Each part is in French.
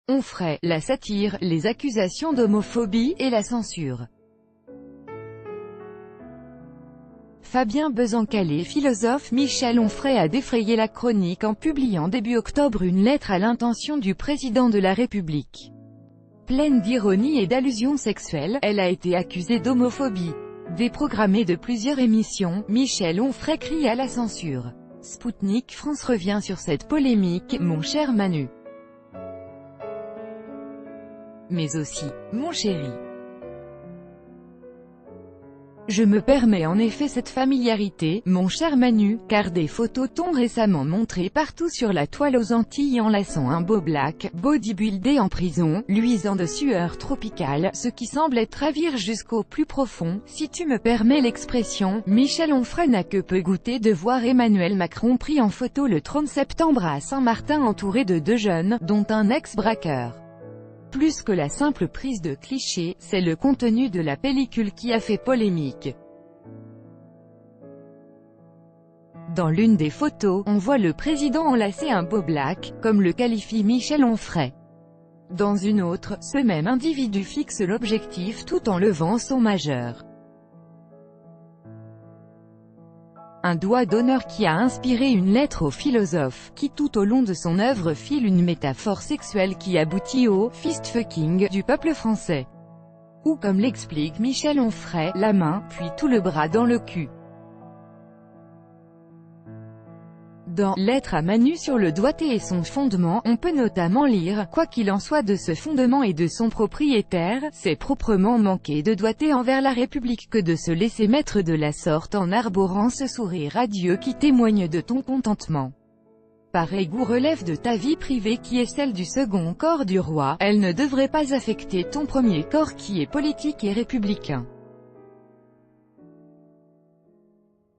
Onfray, la satire, les accusations d'homophobie et la censure. Fabien Bezancalé, philosophe. Michel Onfray a défrayé la chronique en publiant début octobre une lettre à l'intention du président de la République. Pleine d'ironie et d'allusions sexuelles, elle a été accusée d'homophobie. Déprogrammé de plusieurs émissions, Michel Onfray crie à la censure. Sputnik France revient sur cette polémique, mon cher Manu. Mais aussi, mon chéri. Je me permets en effet cette familiarité, mon cher Manu, car des photos t'ont récemment montré partout sur la toile aux Antilles enlaçant un beau black, bodybuildé en prison, luisant de sueur tropicale, ce qui semble être ravir jusqu'au plus profond, si tu me permets l'expression. Michel Onfray n'a que peu goûté de voir Emmanuel Macron pris en photo le 30 septembre à Saint-Martin entouré de deux jeunes, dont un ex-braqueur. Plus que la simple prise de cliché, c'est le contenu de la pellicule qui a fait polémique. Dans l'une des photos, on voit le président enlacer un beau black, comme le qualifie Michel Onfray. Dans une autre, ce même individu fixe l'objectif tout en levant son majeur. Un doigt d'honneur qui a inspiré une lettre au philosophe, qui tout au long de son œuvre file une métaphore sexuelle qui aboutit au « fist-fucking » du peuple français. Ou comme l'explique Michel Onfray, la main, puis tout le bras dans le cul. Dans « Lettre à Manu sur le doigté et son fondement », on peut notamment lire « Quoi qu'il en soit de ce fondement et de son propriétaire, c'est proprement manquer de doigté envers la République que de se laisser mettre de la sorte en arborant ce sourire radieux qui témoigne de ton contentement. Pareil goût relève de ta vie privée qui est celle du second corps du roi, elle ne devrait pas affecter ton premier corps qui est politique et républicain.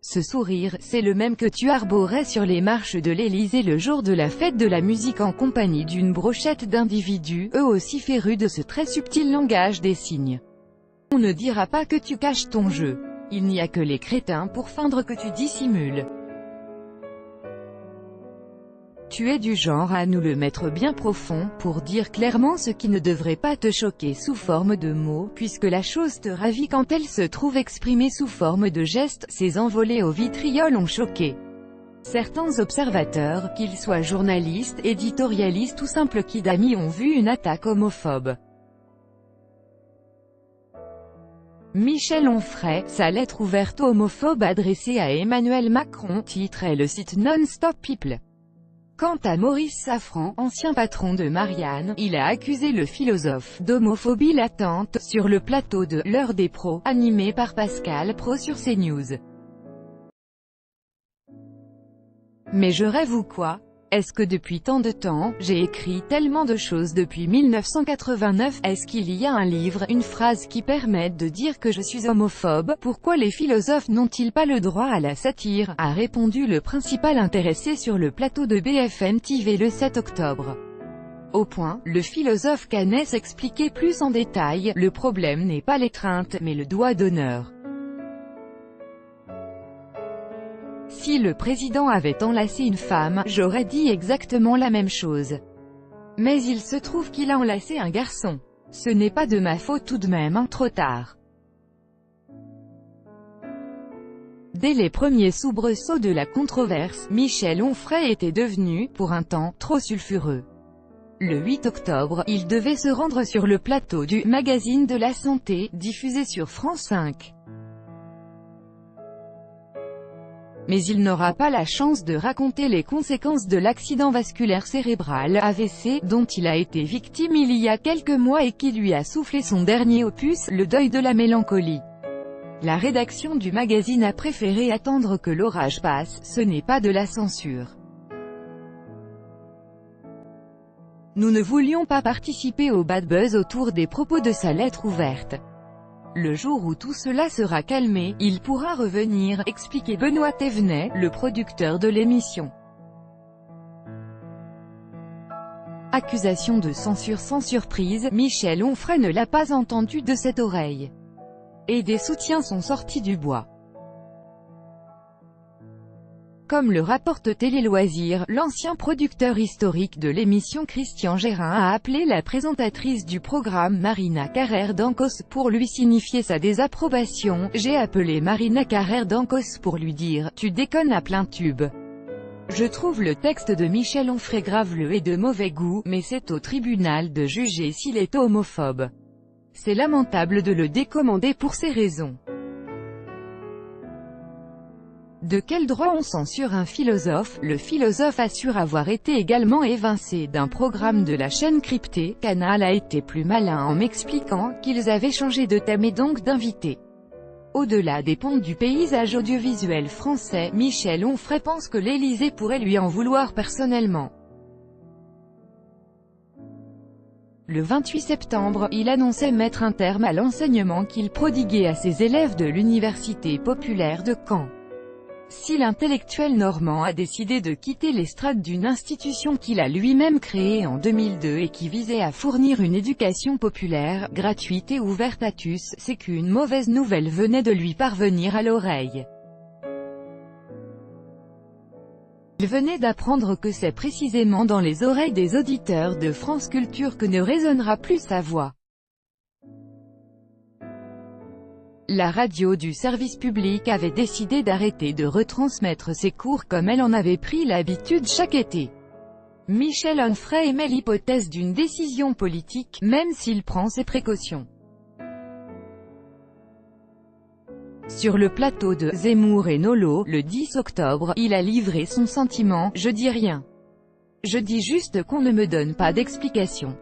Ce sourire, c'est le même que tu arborais sur les marches de l'Élysée le jour de la fête de la musique en compagnie d'une brochette d'individus, eux aussi férus de ce très subtil langage des signes. On ne dira pas que tu caches ton jeu. Il n'y a que les crétins pour feindre que tu dissimules. Tu es du genre à nous le mettre bien profond, pour dire clairement ce qui ne devrait pas te choquer sous forme de mots, puisque la chose te ravit quand elle se trouve exprimée sous forme de gestes. Ces envolées au vitriol ont choqué certains observateurs, qu'ils soient journalistes, éditorialistes ou simples kidami, ont vu une attaque homophobe. Michel Onfray, sa lettre ouverte homophobe adressée à Emmanuel Macron, titrait le site Non-Stop People. Quant à Maurice Safran, ancien patron de Marianne, il a accusé le philosophe d'homophobie latente, sur le plateau de « L'heure des pros », animé par Pascal Praud sur CNews. Mais je rêve ou quoi? Est-ce que depuis tant de temps, j'ai écrit tellement de choses depuis 1989, est-ce qu'il y a un livre, une phrase qui permette de dire que je suis homophobe? Pourquoi les philosophes n'ont-ils pas le droit à la satire? A répondu le principal intéressé sur le plateau de BFM TV le 7 octobre. Au point, le philosophe canet s'expliquait plus en détail, le problème n'est pas l'étreinte, mais le doigt d'honneur. Si le président avait enlacé une femme, j'aurais dit exactement la même chose. Mais il se trouve qu'il a enlacé un garçon. Ce n'est pas de ma faute tout de même, hein, trop tard. Dès les premiers soubresauts de la controverse, Michel Onfray était devenu, pour un temps, trop sulfureux. Le 8 octobre, il devait se rendre sur le plateau du « Magazine de la Santé », diffusé sur France 5. Mais il n'aura pas la chance de raconter les conséquences de l'accident vasculaire cérébral (AVC) dont il a été victime il y a quelques mois et qui lui a soufflé son dernier opus, Le deuil de la mélancolie. La rédaction du magazine a préféré attendre que l'orage passe, ce n'est pas de la censure. Nous ne voulions pas participer au bad buzz autour des propos de sa lettre ouverte. Le jour où tout cela sera calmé, il pourra revenir, expliquait Benoît Thévenet, le producteur de l'émission. Accusation de censure sans surprise, Michel Onfray ne l'a pas entendu de cette oreille. Et des soutiens sont sortis du bois. Comme le rapporte Télé Loisirs, l'ancien producteur historique de l'émission Christian Gérin a appelé la présentatrice du programme Marina Carrère d'Ancos pour lui signifier sa désapprobation. J'ai appelé Marina Carrère d'Ancos pour lui dire « Tu déconnes à plein tube. Je trouve le texte de Michel Onfray graveleux et de mauvais goût, mais c'est au tribunal de juger s'il est homophobe. C'est lamentable de le décommander pour ces raisons. De quel droit on censure un philosophe? Le philosophe assure avoir été également évincé d'un programme de la chaîne cryptée. Canal a été plus malin en m'expliquant qu'ils avaient changé de thème et donc d'invité. Au-delà des ponts du paysage audiovisuel français, Michel Onfray pense que l'Élysée pourrait lui en vouloir personnellement. Le 28 septembre, il annonçait mettre un terme à l'enseignement qu'il prodiguait à ses élèves de l'Université populaire de Caen. Si l'intellectuel normand a décidé de quitter l'estrade d'une institution qu'il a lui-même créée en 2002 et qui visait à fournir une éducation populaire, gratuite et ouverte à tous, c'est qu'une mauvaise nouvelle venait de lui parvenir à l'oreille. Il venait d'apprendre que c'est précisément dans les oreilles des auditeurs de France Culture que ne résonnera plus sa voix. La radio du service public avait décidé d'arrêter de retransmettre ses cours comme elle en avait pris l'habitude chaque été. Michel Onfray émet l'hypothèse d'une décision politique, même s'il prend ses précautions. Sur le plateau de Zemmour et Nolo, le 10 octobre, il a livré son sentiment « Je dis rien. Je dis juste qu'on ne me donne pas d'explication ».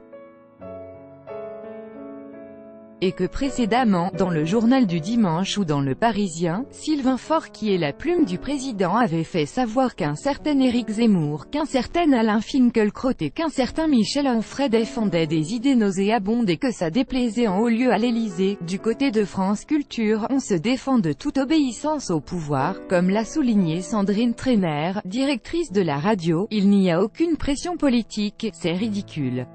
Et que précédemment, dans le journal du dimanche ou dans le Parisien, Sylvain Faure qui est la plume du président avait fait savoir qu'un certain Éric Zemmour, qu'un certain Alain Finkielkraut et qu'un certain Michel Onfray défendaient des idées nauséabondes et que ça déplaisait en haut lieu à l'Élysée. Du côté de France Culture, on se défend de toute obéissance au pouvoir, comme l'a souligné Sandrine Trainer, directrice de la radio. Il n'y a aucune pression politique, c'est ridicule.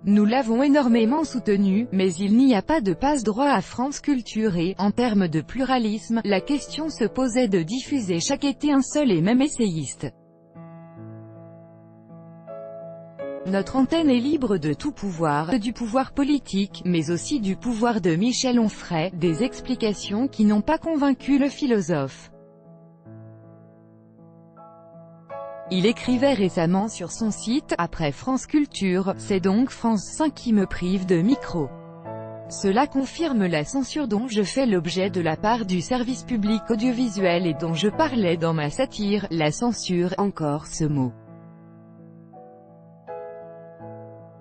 Nous l'avons énormément soutenu, mais il n'y a pas de passe-droit à France Culture et, en termes de pluralisme, la question se posait de diffuser chaque été un seul et même essayiste. Notre antenne est libre de tout pouvoir, du pouvoir politique, mais aussi du pouvoir de Michel Onfray, des explications qui n'ont pas convaincu le philosophe. Il écrivait récemment sur son site « Après France Culture, c'est donc France 5 qui me prive de micro. Cela confirme la censure dont je fais l'objet de la part du service public audiovisuel et dont je parlais dans ma satire, la censure, encore ce mot. »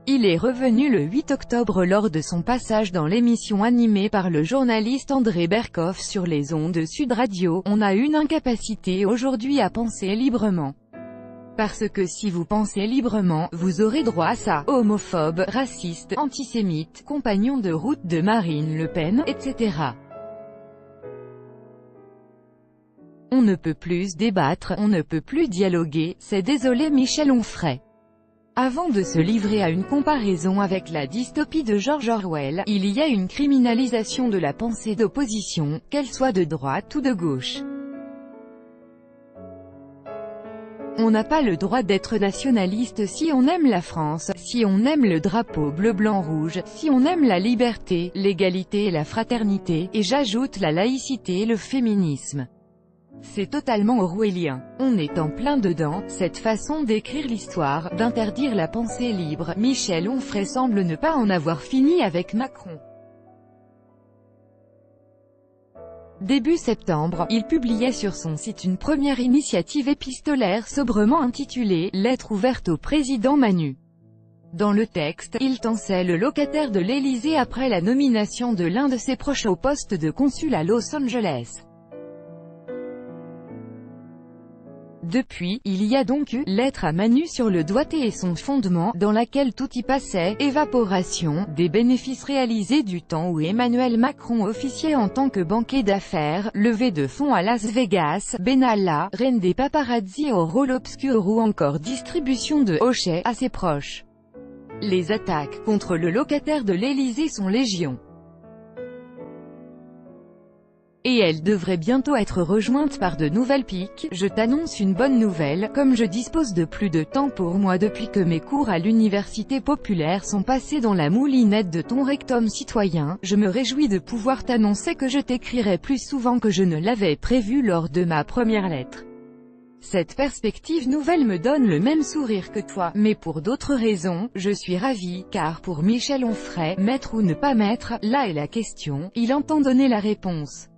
Il est revenu le 8 octobre lors de son passage dans l'émission animée par le journaliste André Berkoff sur les ondes de Sud Radio. On a une incapacité aujourd'hui à penser librement. Parce que si vous pensez librement, vous aurez droit à ça, homophobe, raciste, antisémite, compagnon de route de Marine Le Pen, etc. On ne peut plus débattre, on ne peut plus dialoguer, c'est désolé Michel Onfray. Avant de se livrer à une comparaison avec la dystopie de George Orwell, il y a une criminalisation de la pensée d'opposition, qu'elle soit de droite ou de gauche. On n'a pas le droit d'être nationaliste si on aime la France, si on aime le drapeau bleu-blanc-rouge, si on aime la liberté, l'égalité et la fraternité, et j'ajoute la laïcité et le féminisme. C'est totalement orwellien. On est en plein dedans, cette façon d'écrire l'histoire, d'interdire la pensée libre. Michel Onfray semble ne pas en avoir fini avec Macron. Début septembre, il publiait sur son site une première initiative épistolaire sobrement intitulée « Lettre ouverte au président Manu ». Dans le texte, il tensait le locataire de l'Élysée après la nomination de l'un de ses proches au poste de consul à Los Angeles. Depuis, il y a donc eu « Lettre à Manu sur le doigté et son fondement » dans laquelle tout y passait, évaporation, des bénéfices réalisés du temps où Emmanuel Macron officiait en tant que banquier d'affaires, levée de fonds à Las Vegas, Benalla, reine des paparazzi au rôle obscur ou encore distribution de hochets à ses proches. Les attaques contre le locataire de l'Élysée sont légion. Et elle devrait bientôt être rejointe par de nouvelles piques. Je t'annonce une bonne nouvelle, comme je dispose de plus de temps pour moi depuis que mes cours à l'université populaire sont passés dans la moulinette de ton rectum citoyen, je me réjouis de pouvoir t'annoncer que je t'écrirai plus souvent que je ne l'avais prévu lors de ma première lettre. Cette perspective nouvelle me donne le même sourire que toi, mais pour d'autres raisons, je suis ravie, car pour Michel Onfray, mettre ou ne pas mettre, là est la question, il entend donner la réponse.